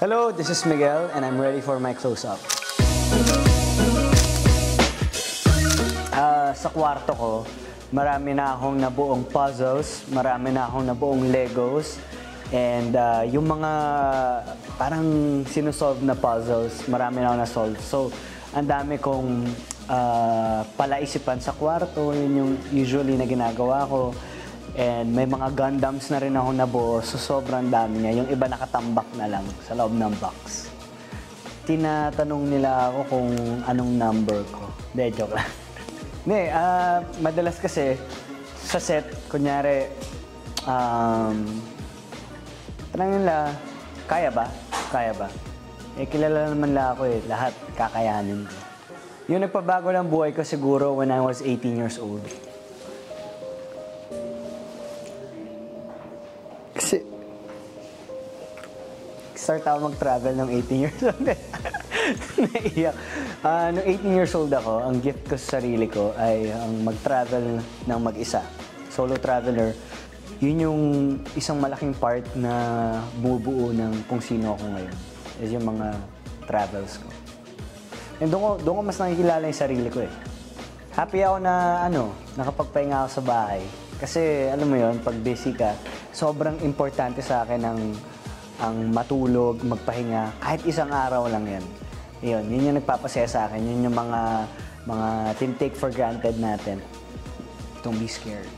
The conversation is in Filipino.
Hello, this is Miguel and I'm ready for my close-up. Sa kwarto ko, marami na akong nabuong puzzles, marami na akong nabuong Legos, and yung mga parang sinusolve na puzzles, marami na akong na-solve. So, ang dami kong palaisipan sa kwarto, yun yung usually na ginagawa ko. And may mga Gundams na rin ako nabuo, so sobrang dami niya. Yung iba nakatambak na lang sa loob ng box. Tinatanong nila ako kung anong number ko. Hindi, joke lang. Hindi, madalas kasi sa set, kunyari, tanong nila, kaya ba? Kaya ba? Eh, kilala naman lang ako eh, lahat kakayanin ko. Yung nagpabago ng buhay ko siguro when I was 18 years old. Kasi, start ako mag-travel ng 18 years old. Naiyak. Nung 18 years old ako, ang gift ko sa sarili ko ay ang mag-travel ng mag-isa. Solo traveler. Yun yung isang malaking part na bumubuo ng kung sino ako ngayon. Is yung mga travels ko. And doon ko mas nakikilala yung sarili ko eh. Happy ako na nakapagpahinga ako sa bahay. Kasi alam mo yun, pag busy ka, sobrang importante sa akin ang matulog, magpahinga, kahit isang araw lang yan. Yun yung nagpapasaya sa akin. Yun yung mga tin-take for granted natin. Don't be scared.